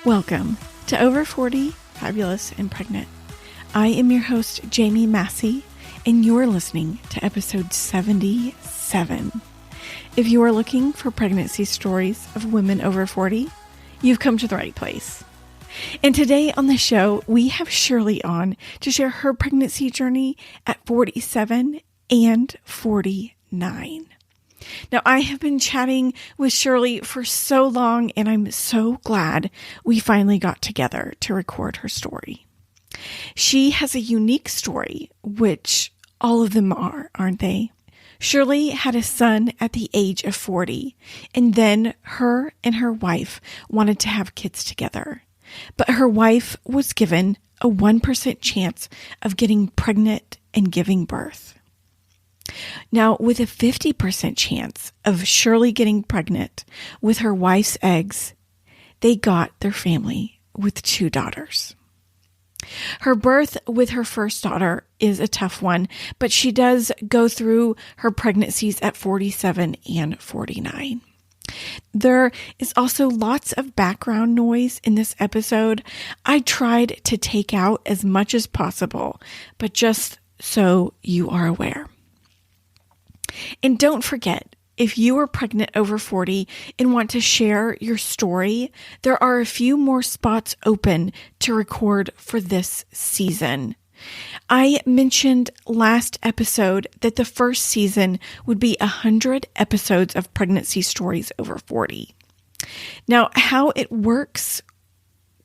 Welcome to Over 40, Fabulous and Pregnant. I am your host, Jamie Massey, and you're listening to episode 77. If you are looking for pregnancy stories of women over 40, you've come to the right place. And today on the show, we have Shirley on to share her pregnancy journey at 47 and 49. Now, I have been chatting with Shirley for so long, and I'm so glad we finally got together to record her story. She has a unique story, which all of them are, aren't they? Shirley had a son at the age of 40, and then her and her wife wanted to have kids together. But her wife was given a 1% chance of getting pregnant and giving birth. Now, with a 50% chance of Shirley getting pregnant with her wife's eggs, they got their family with 2 daughters. Her birth with her first daughter is a tough one, but she does go through her pregnancies at 47 and 49. There is also lots of background noise in this episode. I tried to take out as much as possible, but just so you are aware. And don't forget, if you are pregnant over 40 and want to share your story, there are a few more spots open to record for this season. I mentioned last episode that the first season would be 100 episodes of pregnancy stories over 40. Now, how it works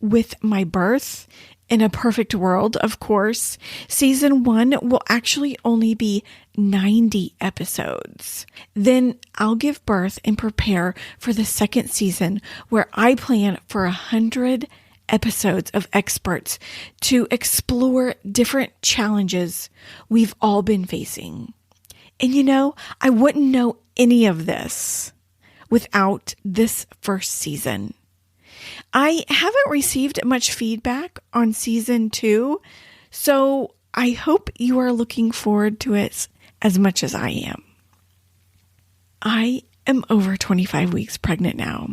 with my birth, in a perfect world, of course, season 1 will actually only be 90 episodes. Then I'll give birth and prepare for the second season, where I plan for 100 episodes of experts to explore different challenges we've all been facing. And you know, I wouldn't know any of this without this first season. I haven't received much feedback on season 2, so I hope you are looking forward to it as much as I am. I am over 25 weeks pregnant now.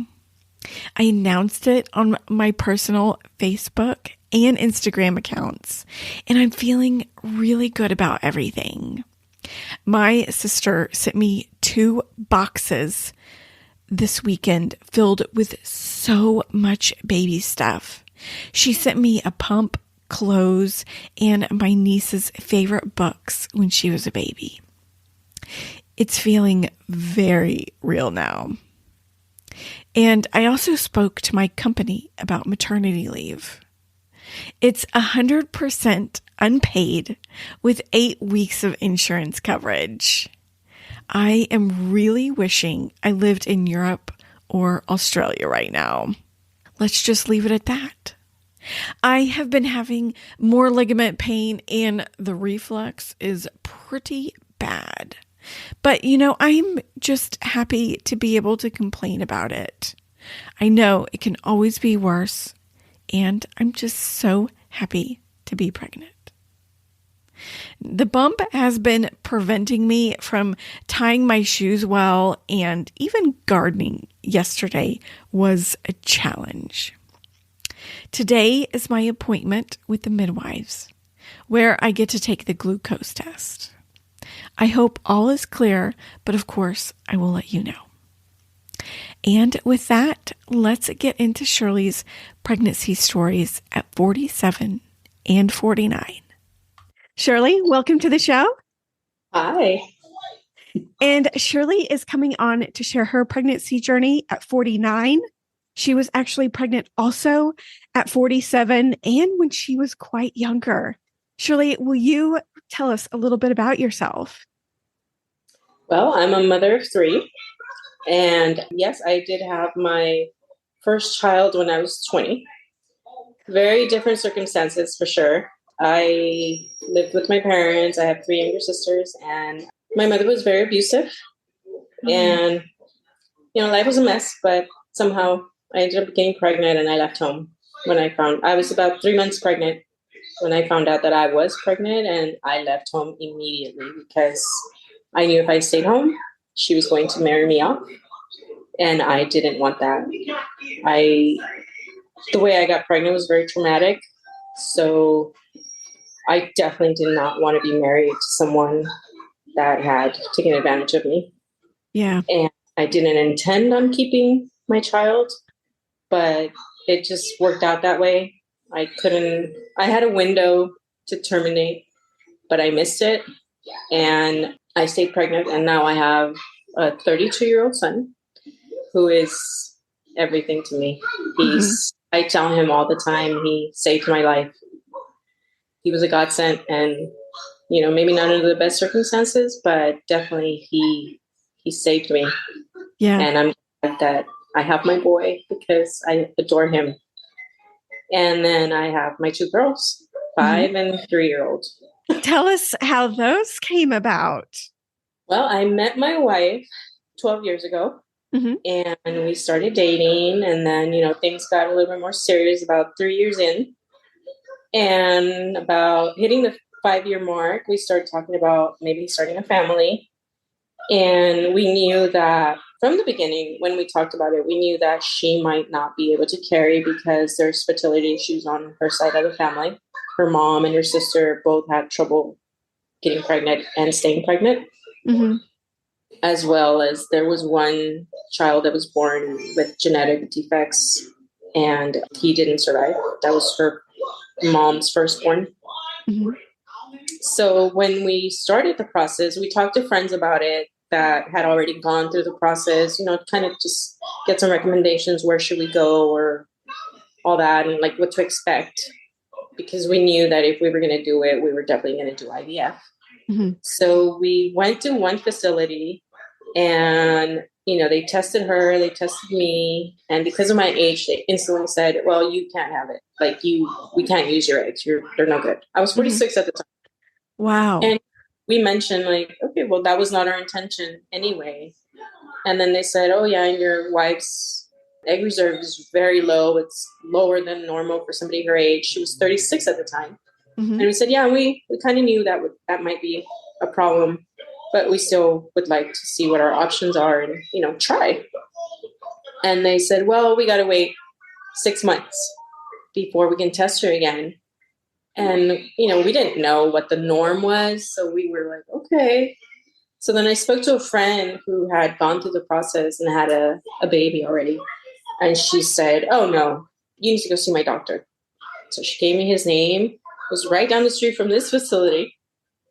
I announced it on my personal Facebook and Instagram accounts, and I'm feeling really good about everything. My sister sent me 2 boxes this weekend filled with so much baby stuff. She sent me a pump, clothes, and my niece's favorite books when she was a baby. It's feeling very real now. And I also spoke to my company about maternity leave. It's 100% unpaid with 8 weeks of insurance coverage. I am really wishing I lived in Europe or Australia right now. Let's just leave it at that. I have been having more ligament pain and the reflux is pretty bad. But, you know, I'm just happy to be able to complain about it. I know it can always be worse, and I'm just so happy to be pregnant. The bump has been preventing me from tying my shoes well, and even gardening yesterday was a challenge. Today is my appointment with the midwives, where I get to take the glucose test. I hope all is clear, but of course, I will let you know. And with that, let's get into Shirley's pregnancy stories at 47 and 49. Shirley, welcome to the show. Hi. And Shirley is coming on to share her pregnancy journey at 49. She was actually pregnant also at 47 and when she was quite younger. Shirley, will you tell us a little bit about yourself? Well, I'm a mother of 3. And yes, I did have my first child when I was 20. Very different circumstances for sure. I lived with my parents. I have 3 younger sisters, and my mother was very abusive. And, you know, life was a mess, but somehow I ended up getting pregnant and I left home I was about 3 months pregnant when I found out that I was pregnant, and I left home immediately because I knew if I stayed home, she was going to marry me off. And I didn't want that. I the way I got pregnant was very traumatic. So I definitely did not want to be married to someone that had taken advantage of me. Yeah. And I didn't intend on keeping my child, but it just worked out that way. I had a window to terminate, but I missed it. And I stayed pregnant. And now I have a 32-year-old son who is everything to me. I tell him all the time, he saved my life. He was a godsend, and maybe not under the best circumstances, but definitely he saved me. Yeah. And I'm glad that I have my boy because I adore him. And then I have my two girls, 5 and 3-year-old. Tell us how those came about. Well, I met my wife 12 years ago. And we started dating, and then, things got a little bit more serious about 3 years in. And about hitting the 5-year mark, we started talking about maybe starting a family. And we knew that from the beginning, when we talked about it, we knew that she might not be able to carry because there's fertility issues on her side of the family. Her mom and her sister both had trouble getting pregnant and staying pregnant. As well as there was one child that was born with genetic defects, and he didn't survive. That was her mom's firstborn. So when we started the process, we talked to friends about it that had already gone through the process, kind of just get some recommendations. Where should we go, or all that, and like what to expect, because we knew that if we were going to do it, we were definitely going to do IVF. So we went to one facility, and they tested her, they tested me, and because of my age, they instantly said, well, you can't have it. Like, we can't use your eggs. They're no good. I was 46 at the time. Wow. And we mentioned, like, okay, well, that was not our intention anyway. And then they said, oh yeah, and your wife's egg reserve is very low. It's lower than normal for somebody her age. She was 36 at the time. And we said, yeah, we kind of knew that might be a problem, but we still would like to see what our options are and, try. And they said, well, we got to wait 6 months before we can test her again. And, we didn't know what the norm was. So we were like, okay. So then I spoke to a friend who had gone through the process and had a baby already. And she said, oh, no, you need to go see my doctor. So she gave me his name. It was right down the street from this facility.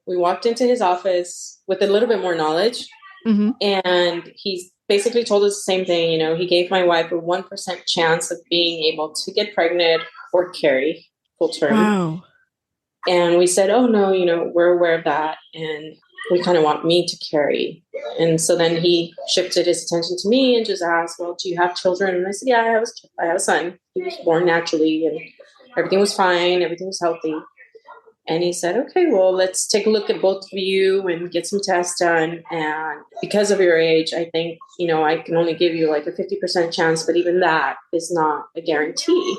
We walked into his office with a little bit more knowledge. And he basically told us the same thing. He gave my wife a 1% chance of being able to get pregnant or carry full term. Wow. And we said, oh, no, we're aware of that. And we kind of want me to carry. And so then he shifted his attention to me and just asked, well, do you have children? And I said, yeah, I have a son. He was born naturally, and everything was fine. Everything was healthy. And he said, okay, well, let's take a look at both of you and get some tests done. And because of your age, I think, I can only give you like a 50% chance, but even that is not a guarantee.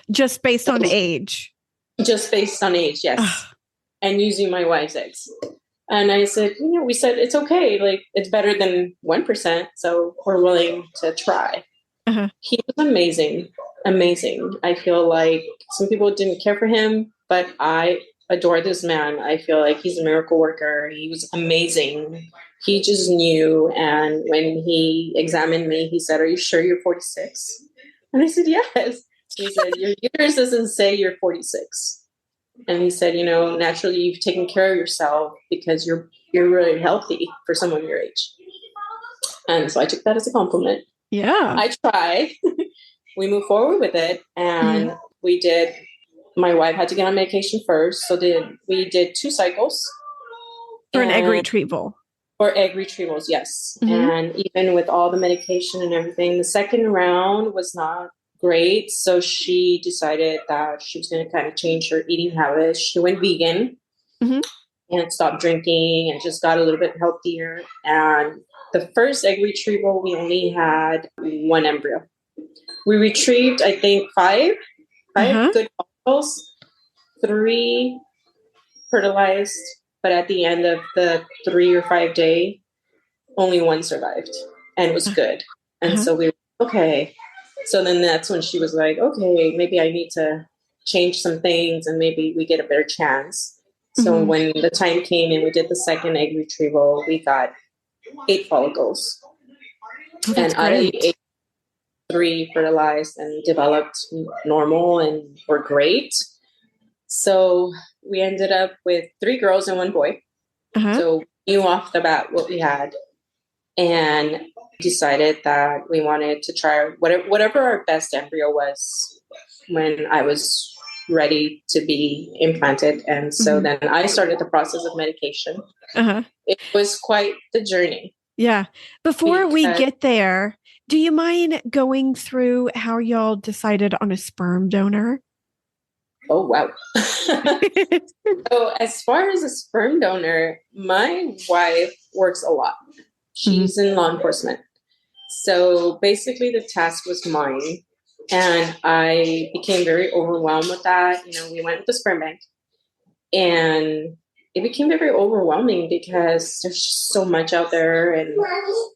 Just based on age. Just based on age, yes. And using my wife's eggs. And I said, we said, it's okay. Like, it's better than 1%. So we're willing to try. He was amazing. Amazing. I feel like some people didn't care for him, but I adore this man. I feel like he's a miracle worker. He was amazing. He just knew. And when he examined me, he said, are you sure you're 46? And I said, yes. He said, your uterus doesn't say you're 46. And he said, naturally you've taken care of yourself because you're really healthy for someone your age. And so I took that as a compliment. Yeah. I tried. We moved forward with it. And we did. My wife had to get on medication first. So we did 2 cycles. For an egg retrieval. For egg retrievals, yes. And even with all the medication and everything, the second round was not great. So she decided that she was going to kind of change her eating habits. She went vegan and stopped drinking and just got a little bit healthier. And the first egg retrieval, we only had 1 embryo. We retrieved, I think, 5 good follicles, 3 fertilized, but at the end of the 3 or 5 day, only 1 survived and was good. And so we were okay. So then that's when she was like, okay, maybe I need to change some things and maybe we get a better chance. So when the time came and we did the second egg retrieval, we got 8 follicles. Oh, and that's out of the great. 8, 3 fertilized and developed normal and were great. So we ended up with 3 girls and 1 boy. So we knew off the bat what we had and decided that we wanted to try whatever our best embryo was when I was ready to be implanted. And so then I started the process of medication. It was quite the journey. Yeah. Before we get there, do you mind going through how y'all decided on a sperm donor? Oh, wow. So as far as a sperm donor, my wife works a lot. She's in law enforcement. So basically the task was mine. And I became very overwhelmed with that. You know, we went with the sperm bank. And it became very overwhelming because there's just so much out there. And,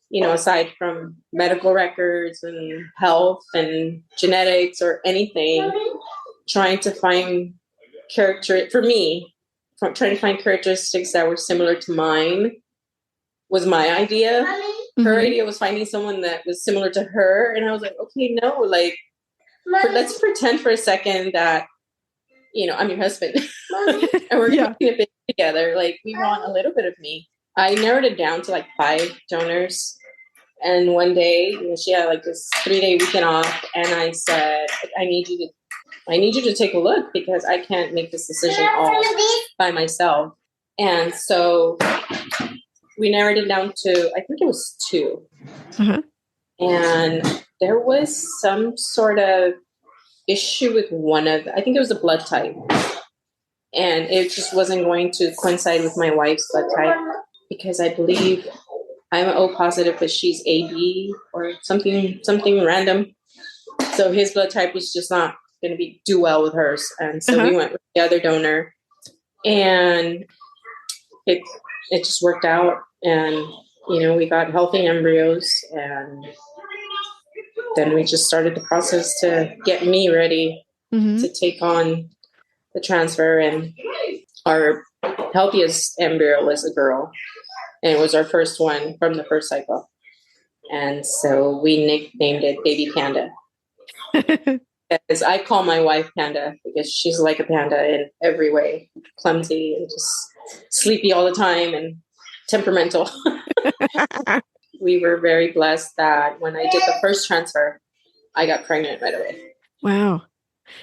you know, aside from medical records and health and genetics or anything, trying to find trying to find characteristics that were similar to mine was my idea. Her idea was finding someone that was similar to her. And I was like, okay, no, like, let's pretend for a second that, you know, I'm your husband and we're making a baby together. Like, we want a little bit of me. I narrowed it down to like 5 donors. And one day, you know, she had like this 3-day weekend off. And I said, I need you to take a look because I can't make this decision all by myself. And so we narrowed it down to, I think it was 2. And there was some sort of issue with I think it was a blood type. And it just wasn't going to coincide with my wife's blood type because I believe I'm O positive, but she's AB or something random. So his blood type was just not going to do well with hers. And so we went with the other donor and it just worked out. And, you know, we got healthy embryos and then we just started the process to get me ready to take on the transfer. And our healthiest embryo was a girl and it was our first one from the first cycle. And so we nicknamed it Baby Panda. Because I call my wife Panda because she's like a panda in every way, clumsy and just sleepy all the time and temperamental. We were very blessed that when I did the first transfer, I got pregnant right away. Wow.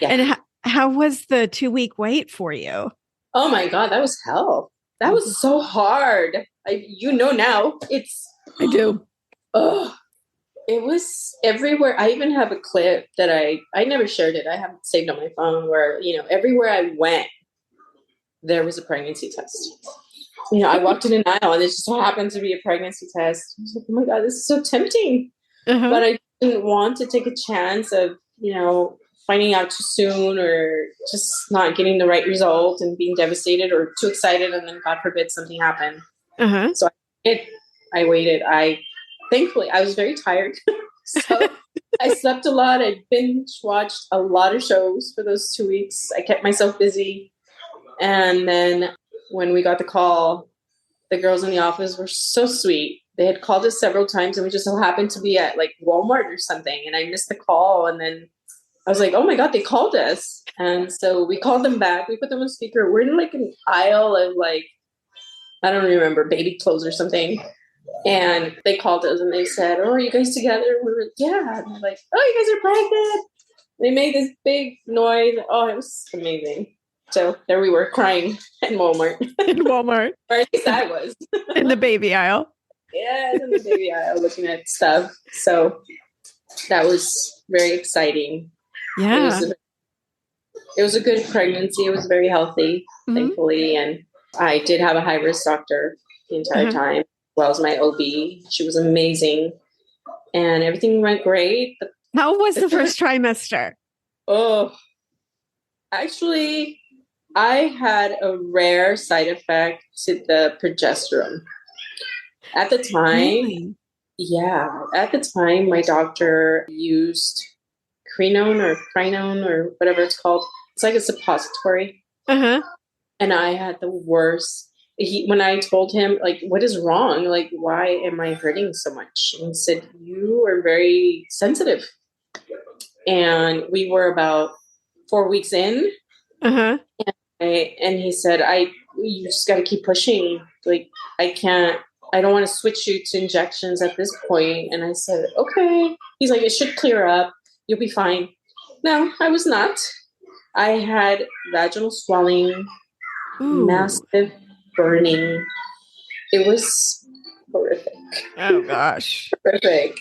Yeah. And how was the 2-week wait for you? Oh my God, that was hell. That was so hard. You know now. I do. Oh, it was everywhere. I even have a clip that I never shared it. I have it saved on my phone where, you know, everywhere I went, there was a pregnancy test. You know, I walked in an aisle and it just so happened to be a pregnancy test. I was like, oh my God, this is so tempting. But I didn't want to take a chance of, you know, finding out too soon or just not getting the right result and being devastated or too excited. And then God forbid something happened. So I waited. Thankfully, I was very tired. So I slept a lot. I binge watched a lot of shows for those 2 weeks. I kept myself busy. And then when we got the call, the girls in the office were so sweet. They had called us several times and we just so happened to be at like Walmart or something. And I missed the call. And then I was like, oh my God, they called us. And so we called them back. We put them on speaker. We're in like an aisle of like, I don't remember, baby clothes or something. And they called us and they said, oh, are you guys together? And we were like, yeah. And they're like, oh, you guys are pregnant. They made this big noise. Oh, it was amazing. So there we were crying in Walmart. Or at least I was. In the baby aisle. Yeah, in the baby aisle looking at stuff. So that was very exciting. Yeah. It was a good pregnancy. It was very healthy, thankfully. And I did have a high-risk doctor the entire time, as well as my OB. She was amazing. And everything went great. How was the first trimester? Oh, actually, I had a rare side effect to the progesterone. At the time, my doctor used Crenone or Crinone or whatever it's called. It's like a suppository. Uh-huh. And I had the worst. When I told him, like, what is wrong? Like, why am I hurting so much? And he said, you are very sensitive. And we were about 4 weeks in. Uh-huh. And he said, you just got to keep pushing. Like, I don't want to switch you to injections at this point. And I said, okay. He's like, it should clear up. You'll be fine. No, I was not. I had vaginal swelling, massive burning. It was horrific. Oh, gosh. Horrific.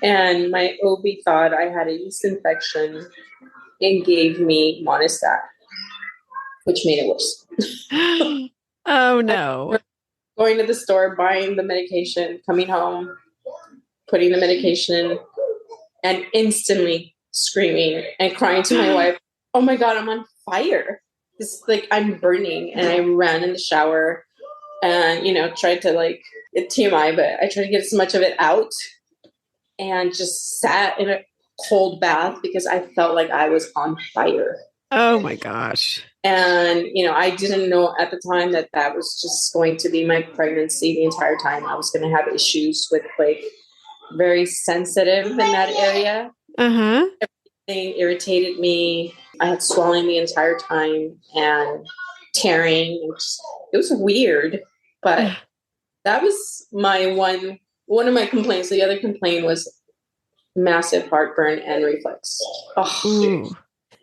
And my OB thought I had a yeast infection and gave me Monistat, which made it worse. Oh, no. Going to the store, buying the medication, coming home, putting the medication, and instantly screaming and crying to my wife, oh my God, I'm on fire. It's like I'm burning. And I ran in the shower and, tried to it's TMI, but I tried to get as much of it out and just sat in a cold bath because I felt like I was on fire. Oh my gosh. And, I didn't know at the time that was just going to be my pregnancy the entire time. I was going to have issues with very sensitive in that area. Uh-huh. Everything irritated me. I had swelling the entire time and tearing. It was weird, but that was one of my complaints. The other complaint was massive heartburn and reflux. Oh,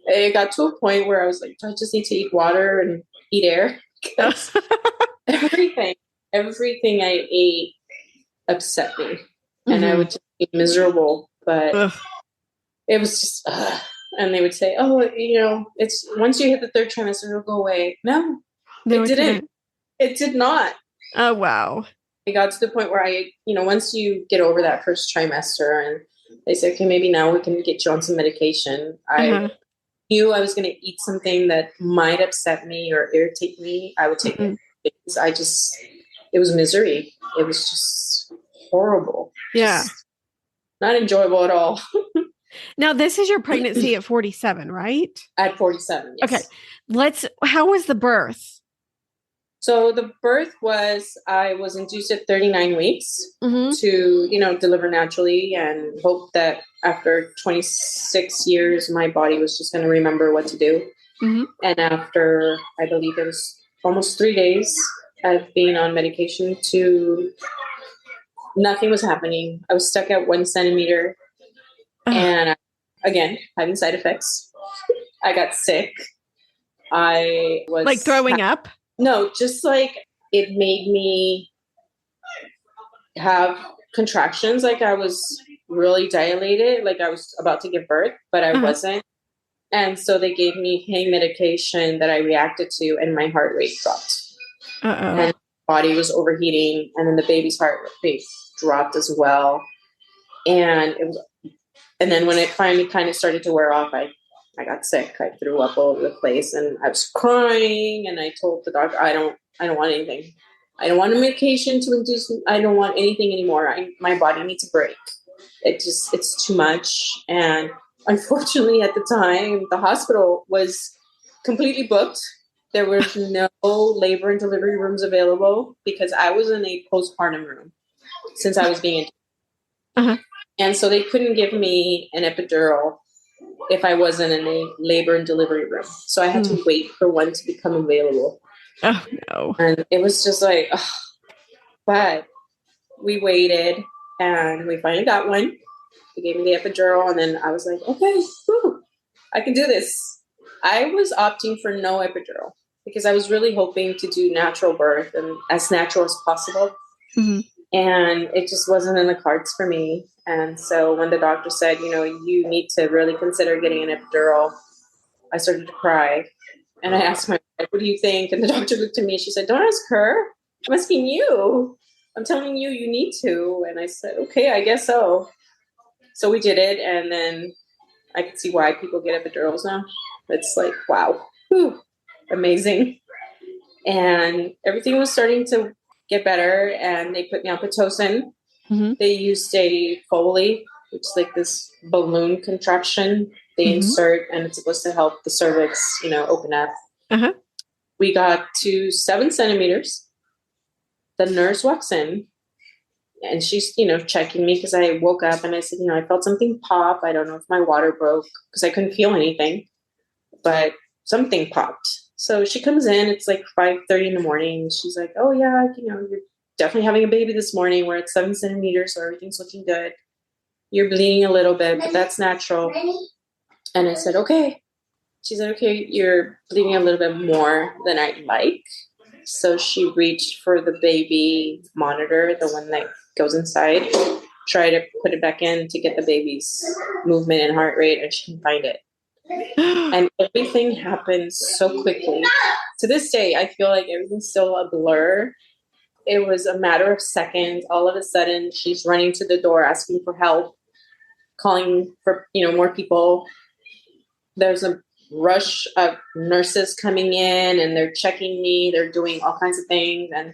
it got to a point where I was like, do I just need to eat water and eat air? Because everything I ate upset me. Mm-hmm. And I would just be miserable. But it was just, and they would say, oh, it's once you hit the third trimester, it'll go away. No, it didn't. It did not. Oh, wow. It got to the point where once you get over that first trimester and they say, okay, maybe now we can get you on some medication. I knew I was going to eat something that might upset me or irritate me. I would take it because it was misery. It was just horrible. Yeah. Just not enjoyable at all. Now, this is your pregnancy at 47, right? At 47, yes. Okay. How was the birth? So the birth I was induced at 39 weeks to, deliver naturally and hope that after 26 years, my body was just going to remember what to do. Mm-hmm. And after, I believe it was almost 3 days of being on medication nothing was happening. I was stuck at 1 centimeter and again, having side effects. I got sick. I was throwing up? No, just it made me have contractions. I was really dilated, I was about to give birth, but I wasn't. And so they gave me pain medication that I reacted to, and my heart rate dropped. And my body was overheating, and then the baby's heart rate dropped as well. And then when it finally kind of started to wear off, I got sick. I threw up all over the place and I was crying, and I told the doctor, I don't want anything. I don't want a medication to induce me. I don't want anything anymore. My body needs a break. It's too much. And unfortunately at the time, the hospital was completely booked. There was no labor and delivery rooms available because I was in a postpartum room since I was being and so they couldn't give me an epidural if I wasn't in a labor and delivery room. So I had to wait for one to become available. Oh, no. And it was just but we waited and we finally got one. They gave me the epidural, and then I was like, okay, I can do this. I was opting for no epidural because I was really hoping to do natural birth and as natural as possible. Mm-hmm. And it just wasn't in the cards for me. And so when the doctor said, you need to really consider getting an epidural, I started to cry. And I asked my wife, what do you think? And the doctor looked at me and she said, don't ask her. I'm asking you. I'm telling you, you need to. And I said, okay, I guess so. So we did it. And then I could see why people get epidurals now. It's wow, amazing. And everything was starting to get better, and they put me on Pitocin. Mm-hmm. They used a Foley, which is this balloon contraction They insert, and it's supposed to help the cervix, open up. Uh-huh. We got to 7 centimeters. The nurse walks in, and she's, checking me because I woke up and I said, I felt something pop. I don't know if my water broke because I couldn't feel anything, but something popped. So she comes in, it's like 5:30 in the morning. She's like, oh yeah, you're definitely having a baby this morning. We're at 7 centimeters, so everything's looking good. You're bleeding a little bit, but that's natural. And I said, okay. She said, okay, you're bleeding a little bit more than I'd like. So she reached for the baby monitor, the one that goes inside, try to put it back in to get the baby's movement and heart rate, and she can find it. And everything happened so quickly. To this day, I feel like everything's still a blur. It was a matter of seconds. All of a sudden, she's running to the door, asking for help, calling for, more people. There's a rush of nurses coming in, and they're checking me. They're doing all kinds of things. And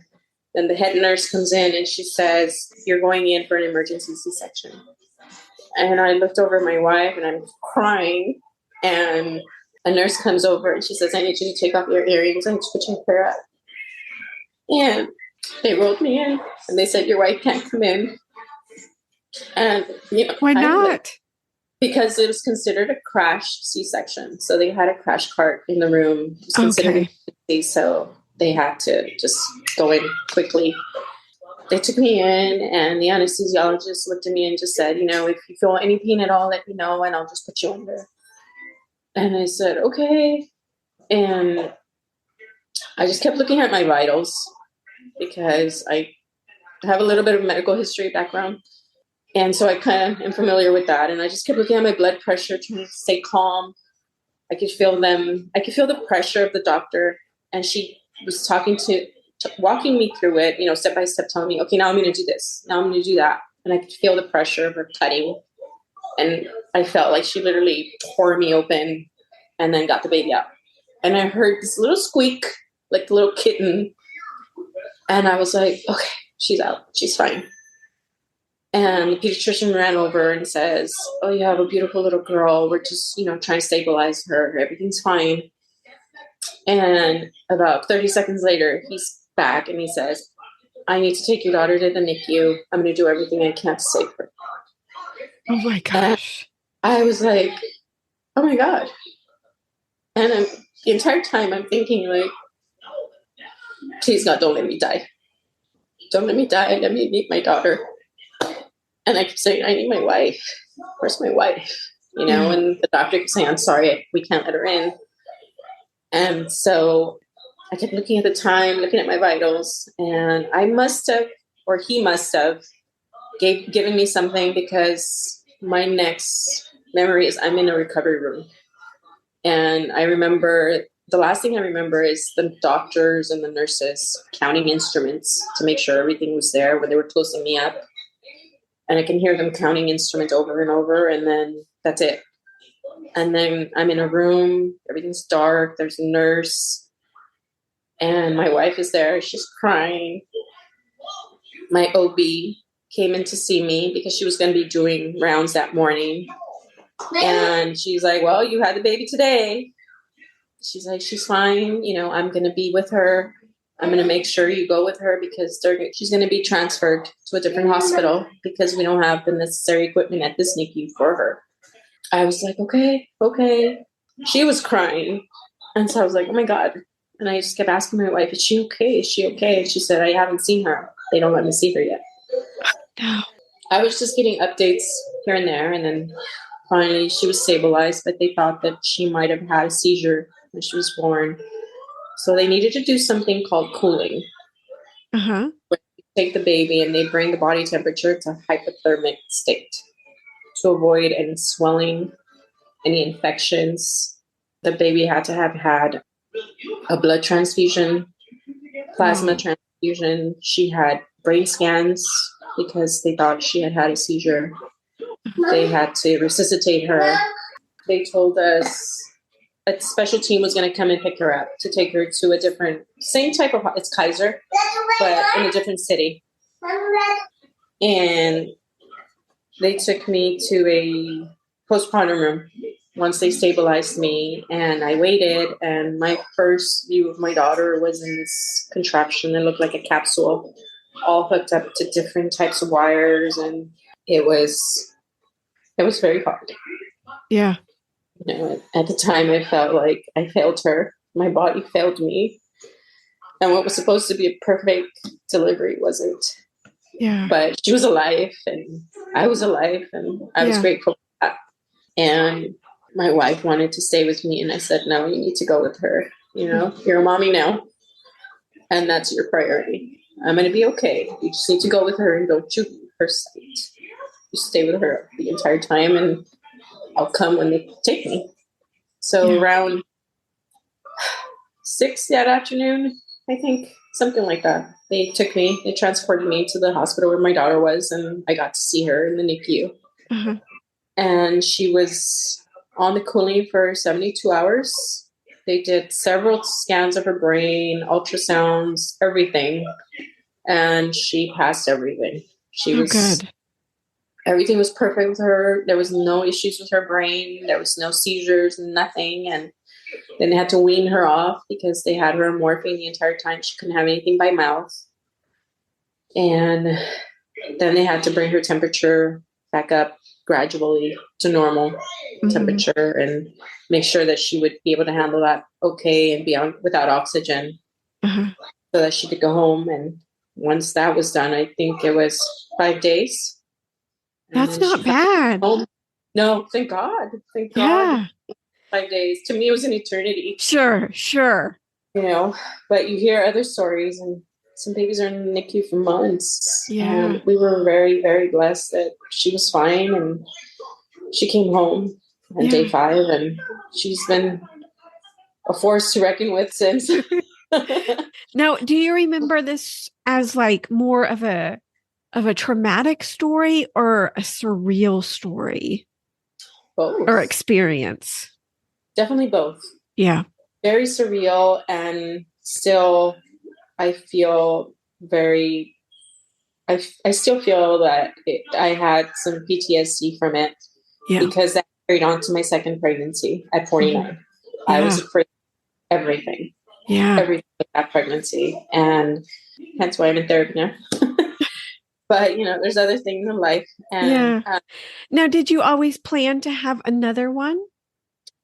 then the head nurse comes in and she says, you're going in for an emergency C-section. And I looked over at my wife and I'm crying. And a nurse comes over and she says, I need you to take off your earrings. I need to put your hair up. And they rolled me in and they said, your wife can't come in. And, why not? Because it was considered a crash C-section. So they had a crash cart in the room. It was considered emergency, so they had to just go in quickly. They took me in, and the anesthesiologist looked at me and just said, if you feel any pain at all, let me know, and I'll just put you under. And I said, okay. And I just kept looking at my vitals because I have a little bit of medical history background. And so I kind of am familiar with that. And I just kept looking at my blood pressure, trying to stay calm. I could feel the pressure of the doctor. And she was walking me through it, step by step, telling me, okay, now I'm going to do this. Now I'm going to do that. And I could feel the pressure of her cutting. And I felt like she literally tore me open and then got the baby out. And I heard this little squeak, like a little kitten. And I was like, okay, she's out. She's fine. And the pediatrician ran over and says, oh, you have a beautiful little girl. We're just, trying to stabilize her. Everything's fine. And about 30 seconds later, he's back and he says, I need to take your daughter to the NICU. I'm going to do everything I can to save her. Oh my gosh. And I was like, oh my God. And the entire time I'm thinking like, please God, don't let me die. Don't let me die. Let me meet my daughter. And I kept saying, I need my wife. Where's my wife? And the doctor kept saying, I'm sorry, we can't let her in. And so I kept looking at the time, looking at my vitals, and I must have, or he must have, given me something, because my next memory is I'm in a recovery room. And I remember, the last thing I remember is the doctors and the nurses counting instruments to make sure everything was there when they were closing me up. And I can hear them counting instruments over and over, and then that's it. And then I'm in a room, everything's dark, there's a nurse, and my wife is there, she's crying. My OB came in to see me because she was going to be doing rounds that morning. And she's like, well, you had the baby today. She's like, she's fine. I'm going to be with her. I'm going to make sure you go with her because she's going to be transferred to a different hospital because we don't have the necessary equipment at this NICU for her. I was like, okay. She was crying. And so I was like, oh my God. And I just kept asking my wife, is she okay? Is she okay? And she said, I haven't seen her. They don't let me see her yet. No. I was just getting updates here and there. And then finally she was stabilized, but they thought that she might have had a seizure when she was born. So they needed to do something called cooling. Uh-huh. Where they take the baby and they bring the body temperature to hypothermic state to avoid any swelling, any infections. The baby had to have had a blood transfusion, plasma transfusion. She had brain scans because they thought she had had a seizure. They had to resuscitate her. They told us a special team was going to come and pick her up to take her to a different, same type of, it's Kaiser, but in a different city. And they took me to a postpartum room. once they stabilized me, and I waited, and my first view of my daughter was in this contraption. It looked like a capsule, all hooked up to different types of wires, and it was very hard. Yeah. At the time, I felt like I failed her. My body failed me, and what was supposed to be a perfect delivery wasn't. Yeah. But she was alive, and I was alive, and I was grateful for that. And my wife wanted to stay with me, and I said, no, you need to go with her. You're a mommy now, and that's your priority. I'm going to be okay. You just need to go with her, and don't you leave her sight. You stay with her the entire time, and I'll come when they take me. So around 6 that afternoon, I think, something like that, they transported me to the hospital where my daughter was, and I got to see her in the NICU. Uh-huh. And she was on the cooling for 72 hours. They did several scans of her brain, ultrasounds, everything. And she passed everything. Good. Everything was perfect with her. There was no issues with her brain. There was no seizures, nothing. And then they had to wean her off because they had her on morphine the entire time. She couldn't have anything by mouth. And then they had to bring her temperature back up gradually to normal temperature and make sure that she would be able to handle that okay and be on without oxygen so that she could go home. And once that was done, I think it was 5 days. That's not bad. No, thank God. Thank God. 5 days. To me, it was an eternity. Sure. But you hear other stories, and some babies are in the NICU for months. Yeah. And we were very, very blessed that she was fine, and she came home on day 5, and she's been a force to reckon with since. Now, do you remember this as like more of a traumatic story or a surreal story? Both. Or experience? Definitely both. Yeah. Very surreal, and still I feel I still feel that I had some PTSD from it because that carried on to my second pregnancy at 49. I was afraid of everything. Everything with that pregnancy. And hence why I'm in therapy now. But, there's other things in life. And, now, did you always plan to have another one?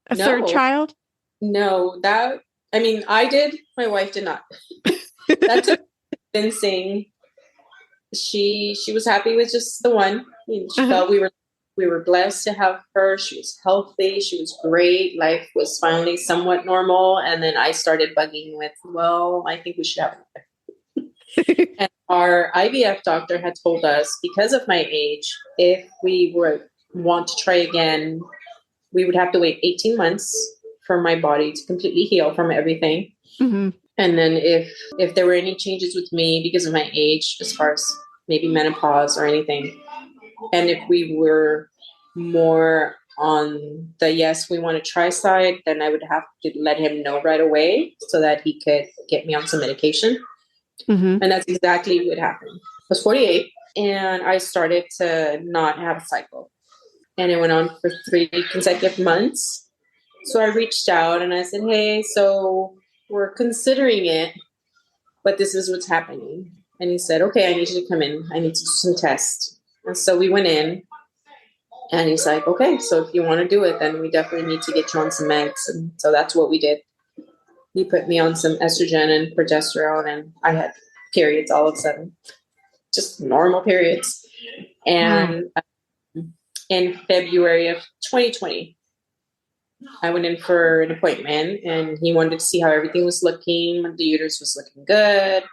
A third child? No, I did. My wife did not. That took convincing. She was happy with just the one. She felt we were blessed to have her. She was healthy. She was great. Life was finally somewhat normal. And then I started bugging with, well, I think we should have another. And our IVF doctor had told us, because of my age, if we want to try again, we would have to wait 18 months for my body to completely heal from everything. And then if there were any changes with me because of my age, as far as maybe menopause or anything, and if we were more on the yes, we want to try side, then I would have to let him know right away so that he could get me on some medication. And that's exactly what happened. I was 48, and I started to not have a cycle. And it went on for 3 consecutive months. So I reached out and I said, hey, so we're considering it, but this is what's happening. And he said, okay, I need you to come in. I need to do some tests. And so we went in, and he's like, okay, so if you want to do it, then we definitely need to get you on some meds. And so that's what we did. He put me on some estrogen and progesterone, and I had periods all of a sudden, just normal periods. And in February of 2020, I went in for an appointment, and he wanted to see how everything was looking. The uterus was looking good.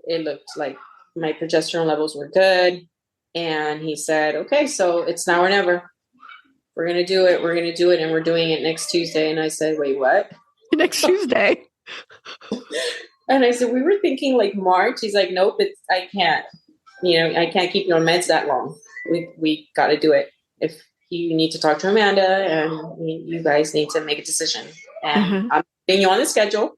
It looked like my progesterone levels were good. And he said, okay, so it's now or never. We're going to do it. We're going to do it. And we're doing it next Tuesday. And I said, wait, what? Next Tuesday. And I said, we were thinking like March. He's like, nope, I can't. I can't keep you on meds that long. We got to do it. If you need to talk to Amanda, and you guys need to make a decision. And I'm putting you on the schedule.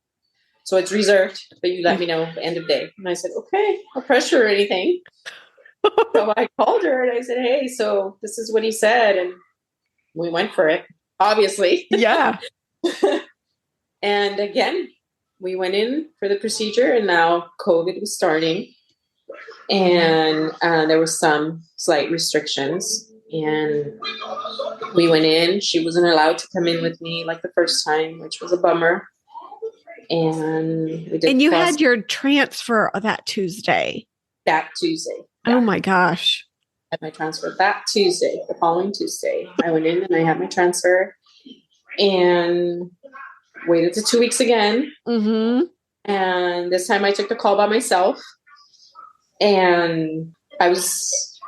So it's reserved, but you let me know at the end of day. And I said, okay, no pressure or anything. So I called her and I said, hey, so this is what he said. And we went for it. obviously. Yeah. And again, we went in for the procedure, and now COVID was starting. And there was some slight restrictions. And we went in. She wasn't allowed to come in with me like the first time, which was a bummer. And we did. And you had your transfer that Tuesday. That Tuesday. Yeah. Oh my gosh. I had my transfer that Tuesday, the following Tuesday. I went in and I had my transfer and waited to 2 weeks again. Mm-hmm. And this time I took the call by myself. And I was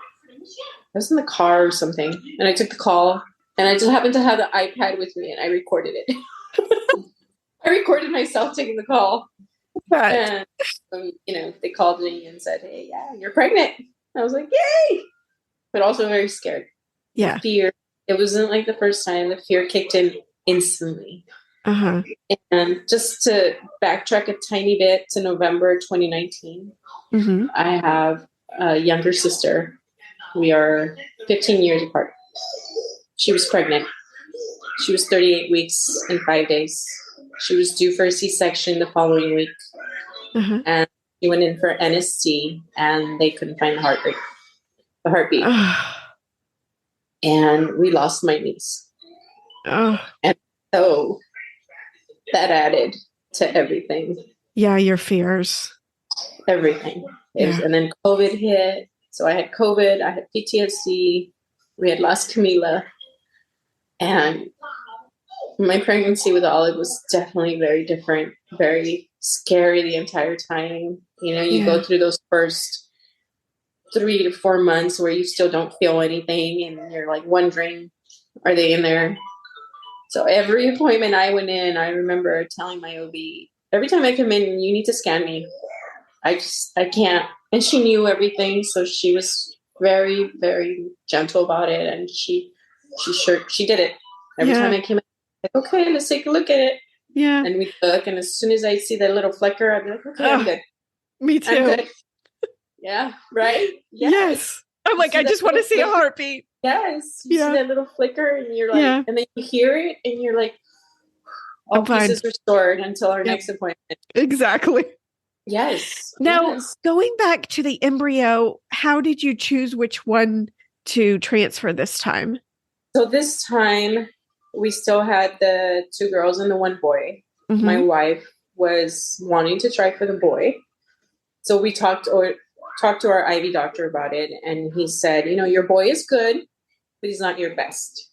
in the car or something, and I took the call, and I just happened to have the iPad with me, and I recorded it. I recorded myself taking the call. And, they called me and said, hey, yeah, you're pregnant. I was like, yay! But also very scared. Yeah. The fear. It wasn't like the first time. The fear kicked in instantly. Uh-huh. And just to backtrack a tiny bit to November 2019, mm-hmm. I have a younger sister. We are 15 years apart. She was pregnant. She was 38 weeks and 5 days. She was due for a C-section the following week. Uh-huh. And she went in for NST, and they couldn't find the heartbeat. And we lost my niece. And so that added to everything. Yeah, your fears. Everything. And then COVID hit. So I had COVID, I had PTSD, we had lost Camila. And my pregnancy with Olive was definitely very different, very scary the entire time. You go through those first 3 to 4 months where you still don't feel anything, and you're like wondering, are they in there? So every appointment I went in, I remember telling my OB, every time I come in, you need to scan me. I can't. And she knew everything. So she was very, very gentle about it. And she did it. Every time I came in, like, okay, let's take a look at it. Yeah. And we look. And as soon as I see that little flicker, I'm like, okay, I'm good. Me too. I'm good. Yeah. Right. Yes. I'm like, I just want to see a heartbeat. Yes. You see that little flicker, and you're like, and then you hear it, and you're like, all peace is restored until our next appointment. Exactly. Yes. Now, going back to the embryo, how did you choose which one to transfer this time? So this time, we still had the 2 girls and the 1 boy. Mm-hmm. My wife was wanting to try for the boy. So we talked to our IV doctor about it, and he said, your boy is good, but he's not your best.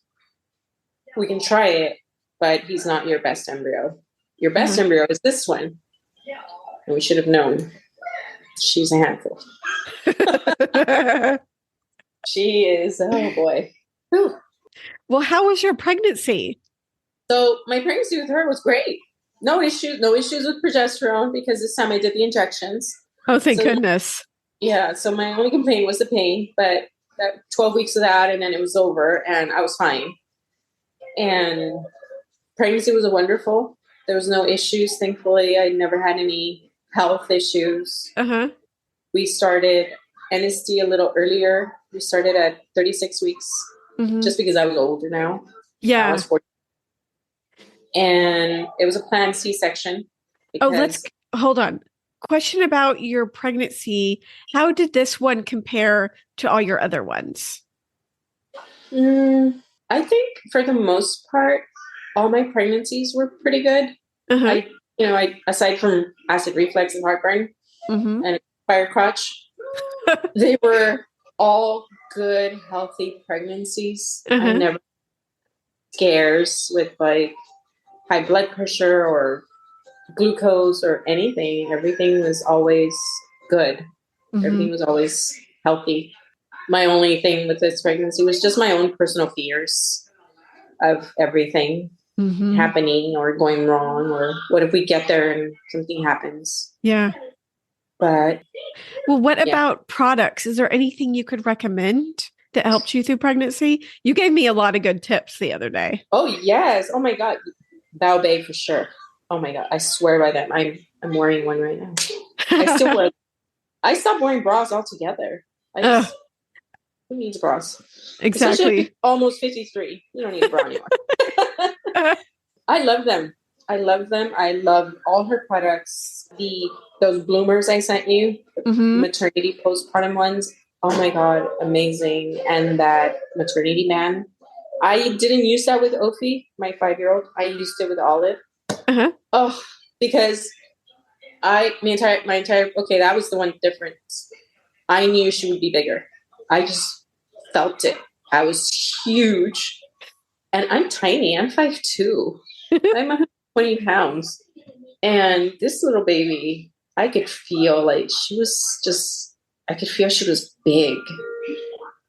We can try it, but he's not your best embryo. Your best embryo is this one. And we should have known. She's a handful. She is, oh boy. Whew. Well, how was your pregnancy? So my pregnancy with her was great. No issues with progesterone, because this time I did the injections. Oh, thank goodness. Yeah. So my only complaint was the pain, but that 12 weeks of that, and then it was over, and I was fine. And pregnancy was wonderful. There was no issues. Thankfully, I never had any health issues. Uh-huh. We started NSD a little earlier. We started at 36 weeks, just because I was older now. Yeah. I was 40. And it was a planned C-section. Let's hold on. Question about your pregnancy. How did this one compare to all your other ones? I think for the most part, all my pregnancies were pretty good. Uh-huh. I aside from acid reflux and heartburn and fire crotch, they were all good, healthy pregnancies. I never had scares with like high blood pressure or glucose or anything. Everything was always good. Everything was always healthy. My only thing with this pregnancy was just my own personal fears of everything happening or going wrong, or what if we get there and something happens. Yeah. But what about products? Is there anything you could recommend that helped you through pregnancy? You gave me a lot of good tips the other day. Oh yes. Oh my God. Baobei for sure. Oh my God. I swear by them. I'm wearing one right now. I stopped wearing bras altogether. Who needs bras? Exactly. Almost 53. You don't need a bra anymore. I love them. I love them. I love all her products. Those bloomers I sent you, the maternity postpartum ones. Oh my God, amazing. And that maternity man. I didn't use that with Ophi, my 5-year-old. I used it with Olive. Oh, because okay, that was the one difference. I knew she would be bigger. I just felt it. I was huge. And I'm tiny. I'm 5'2". I'm 120 pounds. And this little baby, I could feel like I could feel she was big.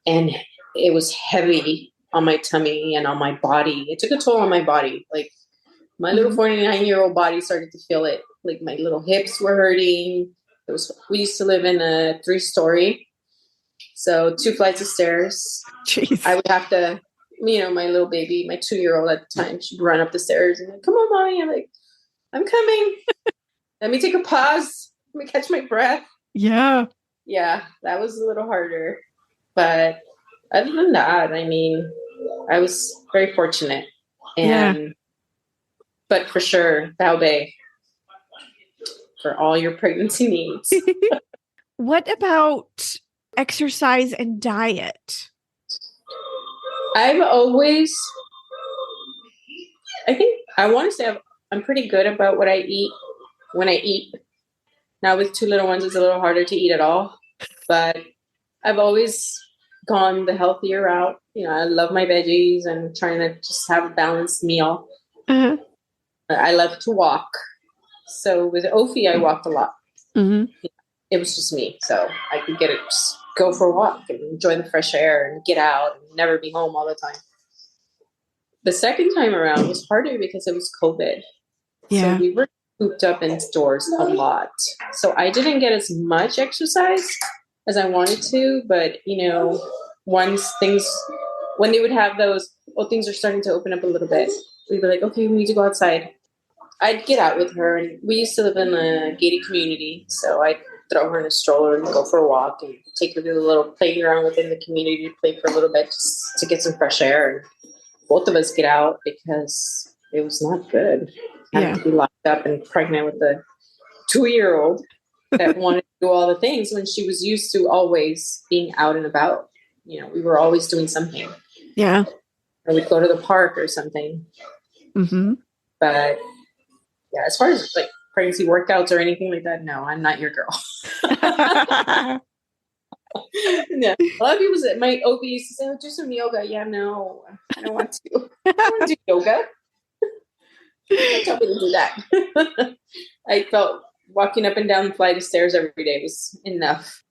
And it was heavy on my tummy and on my body. It took a toll on my body. Like my little 49-year-old body started to feel it. Like my little hips were hurting. We used to live in a 3-story. So 2 flights of stairs. Jeez. I would have to, my little baby, my 2-year-old at the time, she'd run up the stairs and like, come on, mommy. I'm like, I'm coming. Let me take a pause. Let me catch my breath. Yeah. Yeah, that was a little harder. But other than that, I mean, I was very fortunate. But for sure, Baobei for all your pregnancy needs. What about exercise and diet? I think I want to say I'm pretty good about what I eat when I eat. Now with 2 little ones, it's a little harder to eat at all. But I've always gone the healthier route. I love my veggies and trying to just have a balanced meal. I love to walk. So with Ophi, I walked a lot. It was just me. So I could just go for a walk and enjoy the fresh air and get out and never be home all the time. The second time around was harder because it was COVID. Yeah. So we were cooped up indoors a lot. So I didn't get as much exercise as I wanted to. But, when they would have those, things are starting to open up a little bit. We'd be like, okay, we need to go outside. I'd get out with her. And we used to live in a gated community. So I'd throw her in a stroller and go for a walk and take her to the little playground within the community to play for a little bit just to get some fresh air. And both of us get out because it was not good. Having to be locked up and pregnant with a 2-year-old that wanted to do all the things when she was used to always being out and about. We were always doing something. Yeah. Or we'd go to the park or something. But yeah, as far as like pregnancy workouts or anything like that, no, I'm not your girl. Yeah. A lot of people say, my OB used to say, do some yoga. Yeah, no, I don't want to. I don't want to do yoga. Don't tell me to do that. I felt walking up and down the flight of stairs every day was enough.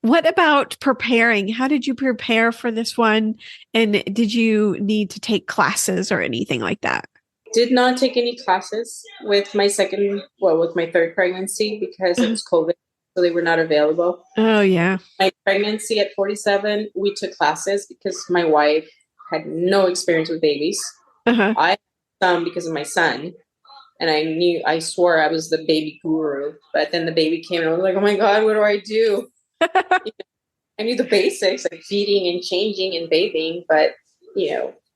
What about preparing? How did you prepare for this one? And did you need to take classes or anything like that? Did not take any classes with my third pregnancy because it was COVID, so they were not available. Oh, yeah. My pregnancy at 47, we took classes because my wife had no experience with babies. I had some because of my son. And I swore I was the baby guru. But then the baby came and I was like, oh my God, what do I do? I knew the basics, like feeding and changing and bathing. But,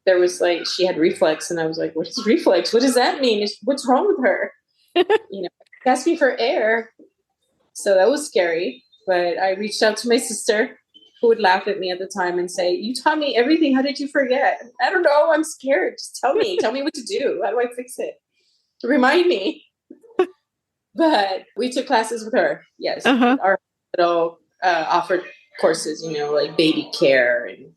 there was she had reflux. And I was like, what is reflux? What does that mean? What's wrong with her? She asked me for air. So that was scary. But I reached out to my sister, who would laugh at me at the time and say, you taught me everything. How did you forget? I don't know. I'm scared. Just tell me. Tell me what to do. How do I fix it? Remind me. But we took classes with her. Yes. Our hospital offered courses, like baby care and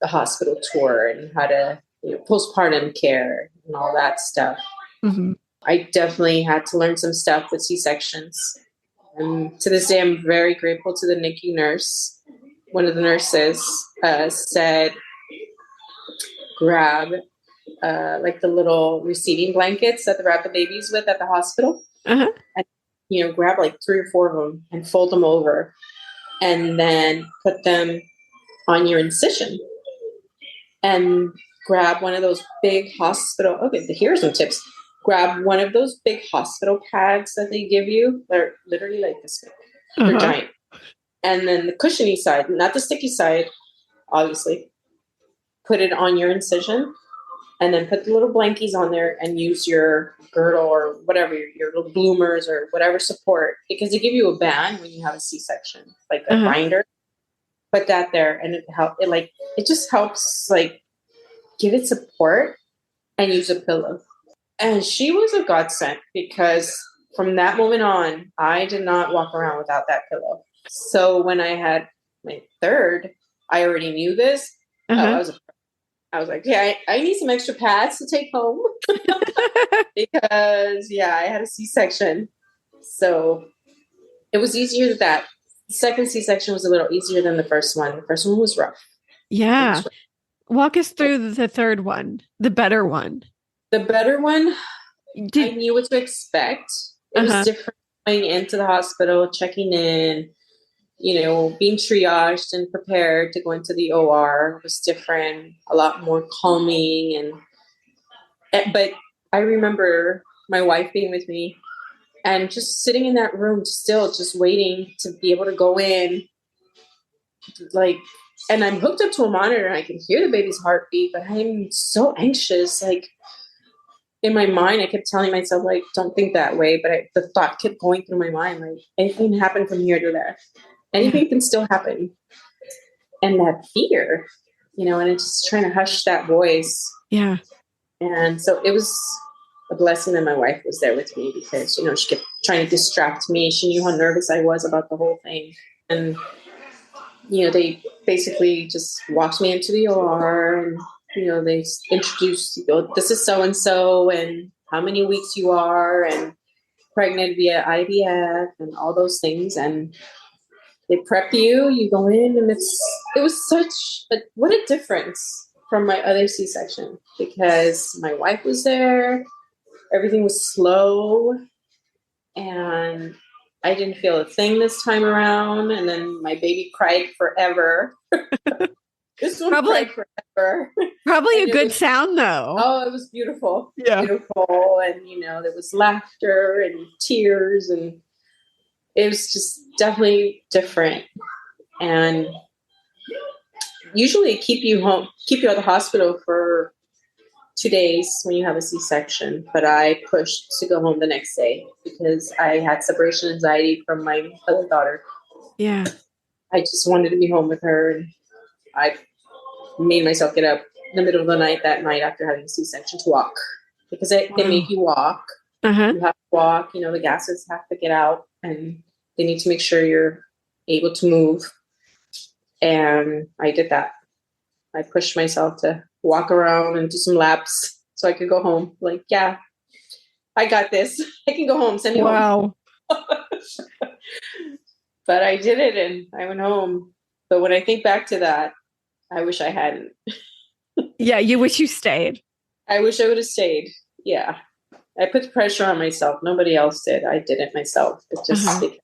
the hospital tour and how to, postpartum care and all that stuff. I definitely had to learn some stuff with C-sections. And to this day, I'm very grateful to the NICU nurse. One of the nurses said, grab the little receiving blankets that they wrap the babies with at the hospital. And, grab 3 or 4 of them and fold them over and then put them on your incision and grab one of those big hospital. Okay, here's some tips. Grab one of those big hospital pads that they give you. They're literally like this big. They're giant. And then the cushiony side, not the sticky side, obviously. Put it on your incision and then put the little blankies on there and use your girdle or whatever, your little bloomers or whatever support, because they give you a band when you have a C-section, like a binder. Put that there, and it just helps like give it support, and use a pillow. And she was a godsend, because from that moment on, I did not walk around without that pillow. So when I had my third, I already knew this. I was like, yeah, I need some extra pads to take home because I had a C-section. So it was easier than that. The second C-section was a little easier than the first one. The first one was rough. Yeah. Walk us through the third one, the better one. The better one, I knew what to expect. It was different going into the hospital, checking in, being triaged and prepared to go into the OR was different, a lot more calming. But I remember my wife being with me and just sitting in that room, still just waiting to be able to go in. And I'm hooked up to a monitor and I can hear the baby's heartbeat, but I'm so anxious. Like, in my mind, I kept telling myself, like, don't think that way. But the thought kept going through my mind, like, anything can happen from here to there. Anything can still happen. And that fear, and it's just trying to hush that voice. Yeah. And so it was a blessing that my wife was there with me, because, she kept trying to distract me. She knew how nervous I was about the whole thing. And, they basically just walked me into the OR and, they introduced, this is so-and-so and how many weeks you are and pregnant via IVF and all those things. And they prep you, you go in, and it was what a difference from my other C-section, because my wife was there. Everything was slow and I didn't feel a thing this time around. And then my baby cried forever. This one cried forever. Probably a good sound, though. Oh, it was beautiful. Yeah. Beautiful. And, there was laughter and tears, and it was just definitely different. And usually keep you at the hospital for 2 days when you have a C-section. But I pushed to go home the next day because I had separation anxiety from my other daughter. Yeah. I just wanted to be home with her. And I made myself get up in the middle of the night that night after having a C-section to walk, because they make you walk. You have to walk, the gases have to get out and they need to make sure you're able to move. And I did that. I pushed myself to walk around and do some laps so I could go home. Like, yeah, I got this. I can go home. Send me home. But I did it and I went home. But when I think back to that, I wish I hadn't. Yeah, you wish you stayed. I wish I would have stayed. Yeah. I put the pressure on myself. Nobody else did. I did it myself. It's just because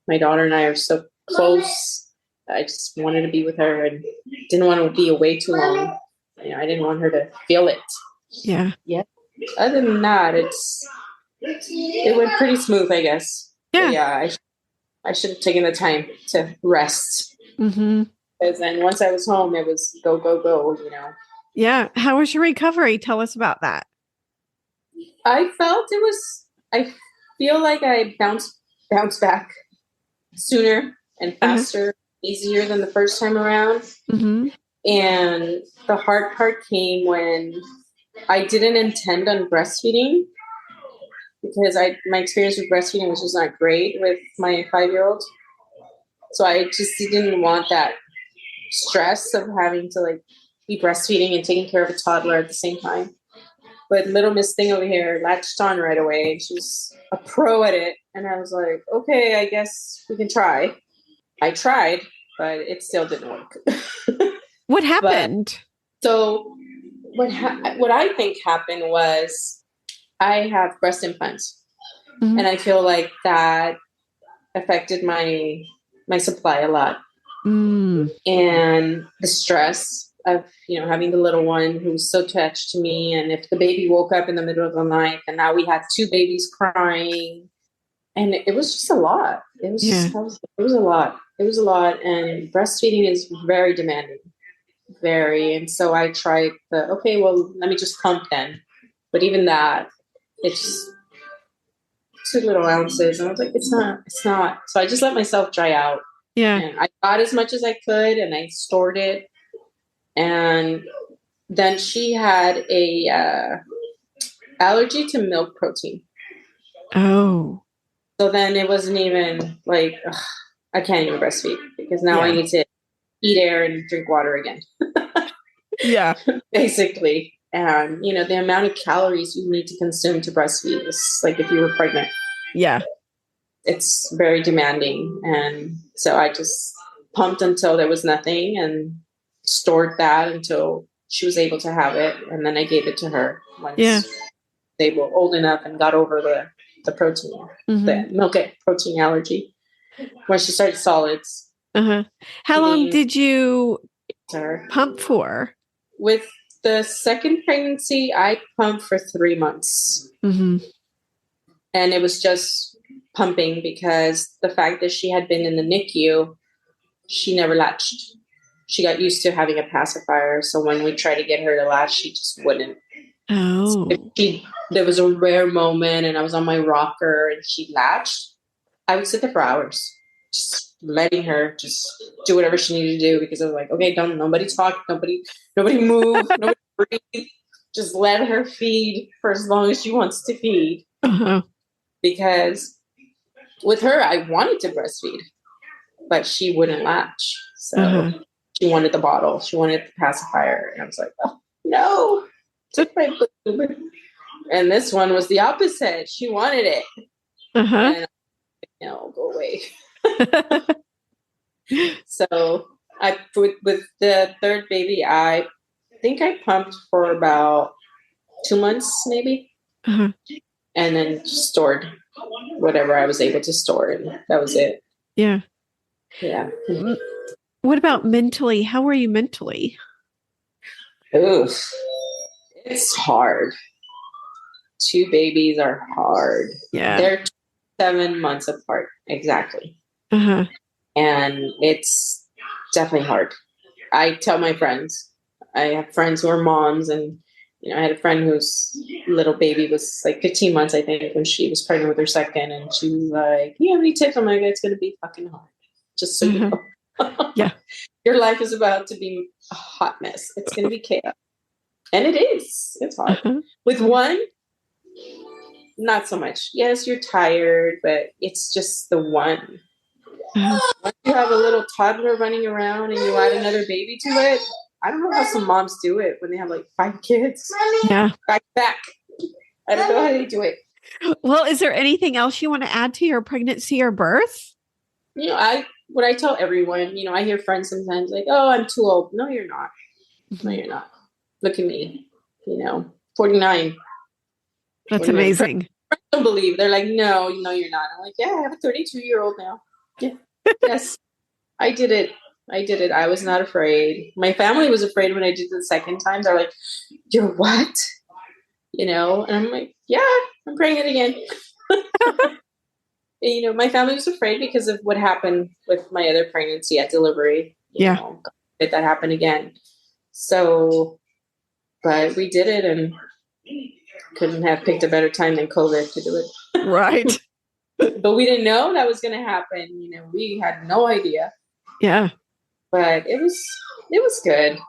my daughter and I are so close. I just wanted to be with her and didn't want to be away too long. I didn't want her to feel it. Yeah. Yeah. Other than that, it went pretty smooth, I guess. Yeah. But yeah. I should have taken the time to rest. Because then once I was home, it was go, go, go, Yeah. How was your recovery? Tell us about that. I feel like I bounced back sooner and faster, easier than the first time around. And the hard part came when I didn't intend on breastfeeding, because my experience with breastfeeding was just not great with my 5-year-old. So I just didn't want that stress of having to be breastfeeding and taking care of a toddler at the same time. But little Miss Thing over here latched on right away. She was a pro at it. And I was like, okay, I guess we can try. I tried, but it still didn't work. What happened? So what I think happened was I have breast implants. And I feel like that affected my supply a lot. And the stress of, having the little one who's so attached to me. And if the baby woke up in the middle of the night, and now we had 2 babies crying, and it was just a lot. It was a lot. And breastfeeding is very demanding. very. And so I tried okay, well, let me just pump then. But even that, it's 2 little ounces. And I was like, it's not. So I just let myself dry out. Yeah. And I got as much as I could and I stored it. And then she had a allergy to milk protein. Oh. So then it wasn't even like, ugh, I can't even breastfeed because now I need to eat air and drink water again. Yeah. Basically. And, the amount of calories you need to consume to breastfeed is like if you were pregnant. Yeah. It's very demanding. And so I just pumped until there was nothing and stored that until she was able to have it. And then I gave it to her once they were old enough and got over the protein, the milk protein allergy, when she started solids. How long did you pump for? With the second pregnancy, I pumped for 3 months. And it was just pumping because the fact that she had been in the NICU, she never latched. She got used to having a pacifier. So when we tried to get her to latch, she just wouldn't. Oh. So there was a rare moment and I was on my rocker and she latched. I would sit there for hours, just letting her just do whatever she needed to do because I was like, okay, nobody talk, nobody move, nobody breathe. Just let her feed for as long as she wants to feed. Because with her, I wanted to breastfeed, but she wouldn't latch. So she wanted the bottle. She wanted the pacifier. And I was like, oh, no. Took my boob. And this one was the opposite. She wanted it. And no, go away. So with the third baby, I think I pumped for about 2 months, maybe. And then stored whatever I was able to store. And that was it. Yeah. Yeah. What about mentally? How were you mentally? Oof. It's hard. 2 babies are hard. Yeah. They're 7 months apart. Exactly. And it's definitely hard. I tell my friends, I have friends who are moms and, I had a friend whose little baby was like 15 months, I think, when she was pregnant with her second. And she was like, you have any tips? I'm like, it's going to be fucking hard. Just so you know. Yeah. Your life is about to be a hot mess. It's going to be chaos. And it is. It's hard. With one, not so much. Yes, you're tired, but it's just the one. Once you have a little toddler running around and you add another baby to it, I don't know how some moms do it when they have like 5 kids. Yeah. Back. I don't know how they do it. Well, is there anything else you want to add to your pregnancy or birth? What I tell everyone, I hear friends sometimes like, oh, I'm too old. No, you're not. No, you're not. Look at me, 49. That's amazing. Friends don't believe. They're like, no, you're not. I'm like, yeah, I have a 32-year-old now. Yeah. Yes, I did it. I was not afraid. My family was afraid when I did it the second time. They're like, you're what? And I'm like, yeah, I'm pregnant again. My family was afraid because of what happened with my other pregnancy at delivery. That happened again. So, but we did it and couldn't have picked a better time than COVID to do it. Right. But we didn't know that was going to happen. We had no idea. Yeah. But it was good.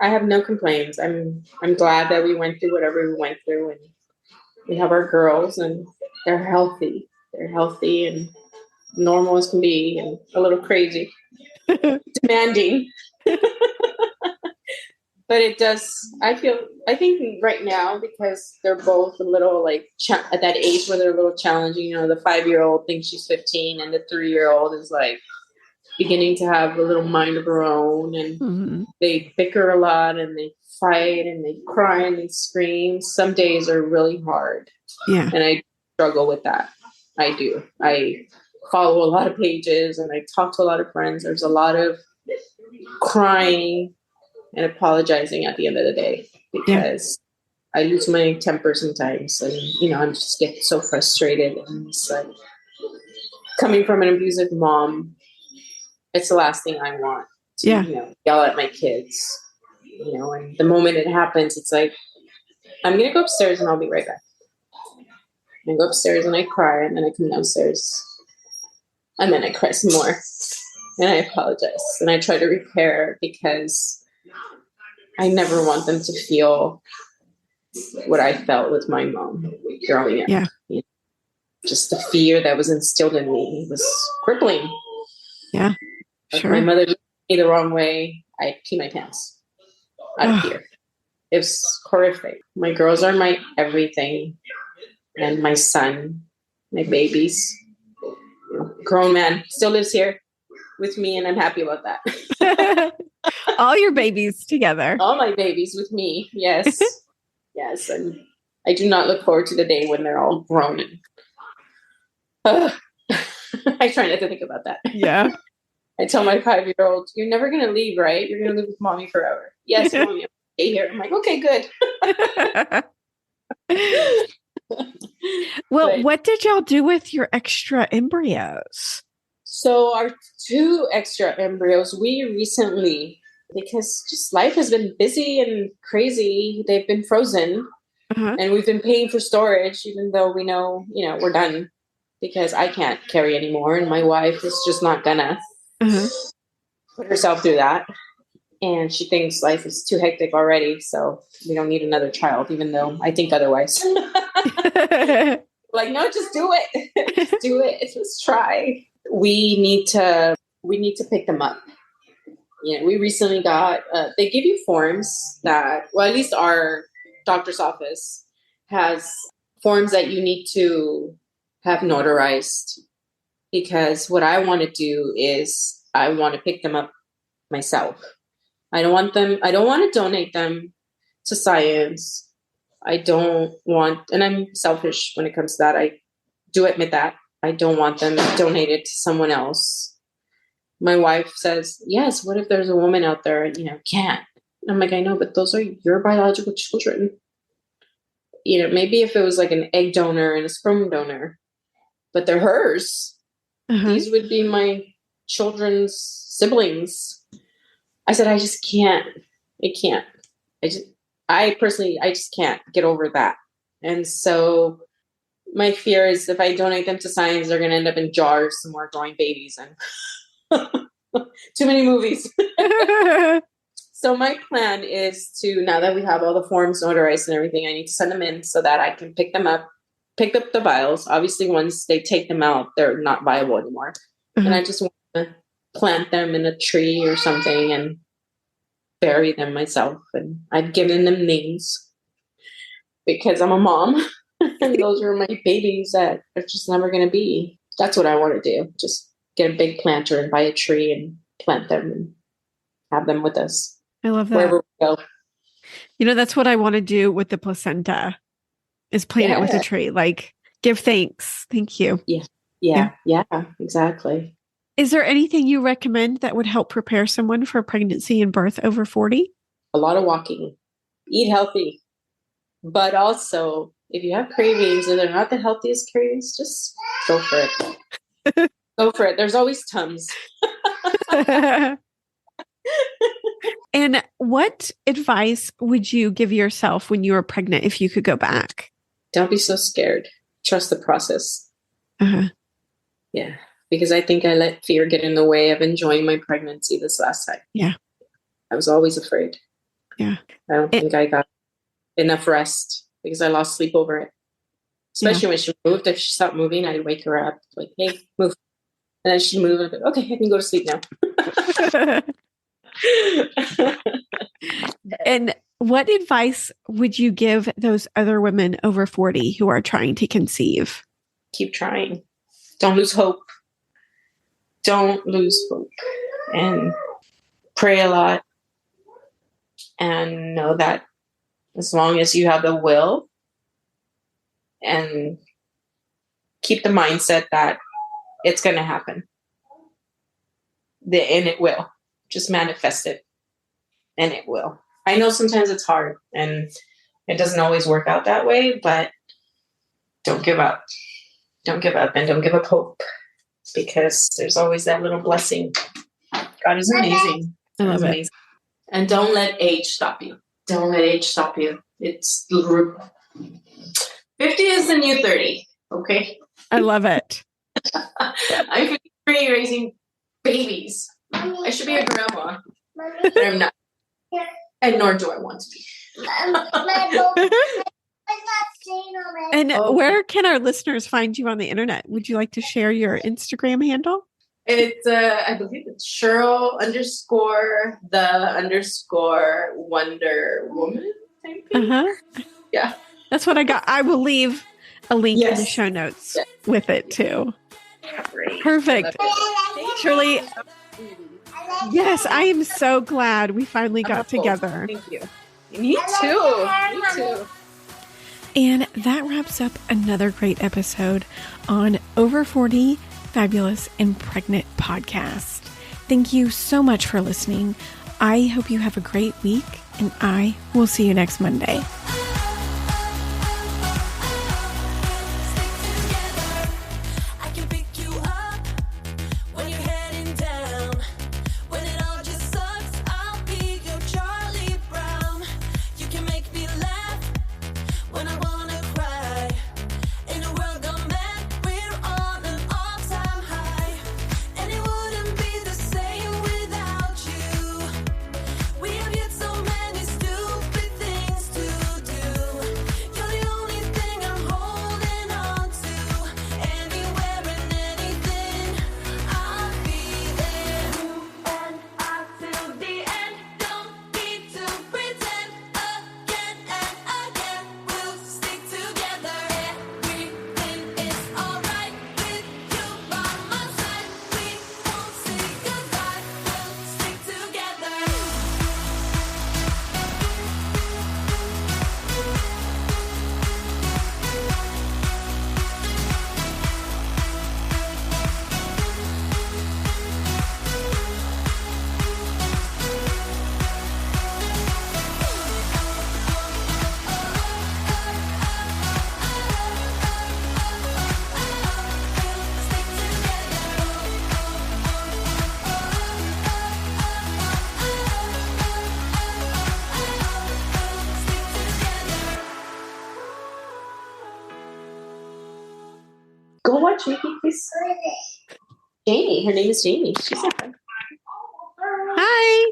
I have no complaints. I'm glad that we went through whatever we went through, and we have our girls and they're healthy. They're healthy and normal as can be and a little crazy, demanding. But it does, I think right now, because they're both a little like at that age where they're a little challenging, the 5-year-old thinks she's 15 and the 3-year-old is like beginning to have a little mind of her own, and they bicker a lot and they fight and they cry and they scream. Some days are really hard. Yeah. And I struggle with that. I do. I follow a lot of pages and I talk to a lot of friends. There's a lot of crying and apologizing at the end of the day because I lose my temper sometimes, and I'm just get so frustrated. And it's like, coming from an abusive mom, it's the last thing I want. to, yell at my kids, and the moment it happens, it's like, I'm going to go upstairs and I'll be right back. I go upstairs and I cry, and then I come downstairs and then I cry some more and I apologize and I try to repair, because I never want them to feel what I felt with my mom growing up. Yeah. Just the fear that was instilled in me was crippling. Yeah. If my mother looked me the wrong way, I pee my pants out of fear. It was horrific. My girls are my everything. And my son, my babies, grown man, still lives here with me, and I'm happy about that. All your babies together. All my babies with me, yes. Yes, and I do not look forward to the day when they're all grown. I try not to think about that. Yeah. I tell my 5-year-old, you're never going to leave, right? You're going to live with mommy forever. Yes, mommy, I'll stay here. I'm like, okay, good. Well, what did y'all do with your extra embryos? So our 2 extra embryos, we recently, because just life has been busy and crazy, they've been frozen. And we've been paying for storage, even though we know, we're done, because I can't carry anymore. And my wife is just not gonna put herself through that. And she thinks life is too hectic already. So we don't need another child, even though I think otherwise. Like, no, just do it. Just do it. Let's try. We need to pick them up. We recently got, they give you forms that, well, at least our doctor's office has forms that you need to have notarized, because what I want to do is I want to pick them up myself. I don't want to donate them to science. I don't want, and I'm selfish when it comes to that. I do admit that. I don't want them donated to someone else. My wife says, yes, what if there's a woman out there, can't? I'm like, I know, but those are your biological children. Maybe if it was like an egg donor and a sperm donor, but they're hers. These would be my children's siblings. I said, I just can't. I can't. I personally just can't get over that. And so my fear is if I donate them to science, they're going to end up in jars somewhere growing babies, and too many movies. So my plan is to, now that we have all the forms notarized and everything, I need to send them in so that I can pick up the vials. Obviously, once they take them out, they're not viable anymore. And I just want to plant them in a tree or something and bury them myself. And I've given them names because I'm a mom. And those are my babies that are just never going to be. That's what I want to do. Just get a big planter and buy a tree and plant them and have them with us. I love that. Wherever we go. That's what I want to do with the placenta, is plant it with a tree. Like, give thanks. Thank you. Yeah, exactly. Is there anything you recommend that would help prepare someone for pregnancy and birth over 40? A lot of walking. Eat healthy. But also, if you have cravings and they're not the healthiest cravings, just go for it. Go for it. There's always Tums. And what advice would you give yourself when you were pregnant if you could go back? Don't be so scared. Trust the process. Yeah. Because I think I let fear get in the way of enjoying my pregnancy this last time. Yeah. I was always afraid. Yeah. I don't think I got enough rest because I lost sleep over it. Especially when she moved. If she stopped moving, I'd wake her up. Like, hey, move. And then she'd move. I'd be, okay, I can go to sleep now. And what advice would you give those other women over 40 who are trying to conceive? Keep trying. Don't lose hope. Don't lose hope. And pray a lot. And know that as long as you have the will and keep the mindset that it's going to happen. And it will. Just manifest it. And it will. I know sometimes it's hard and it doesn't always work out that way, but don't give up. Don't give up and don't give up hope, because there's always that little blessing. God is amazing. I love it. Amazing. And don't let age stop you. Don't let age stop you. 50 is the new 30. Okay. I love it. I'm 53 raising babies. I should be a grandma. But I'm not. And nor do I want to be. And where can our listeners find you on the internet? Would you like to share your Instagram handle? It's I believe it's Shirl_the_Wonder Woman. Yeah. That's what I got. I will leave a link in the show notes with it too. Great. Perfect. Shirley, yes, I am so glad we finally got together. Thank you. Me too. Me too. And that wraps up another great episode on Over 40 Fabulous and Pregnant podcast. Thank you so much for listening. I hope you have a great week, and I will see you next Monday. Go watch Mickey, please. Jamie. Her name is Jamie. She's a friend. Hi.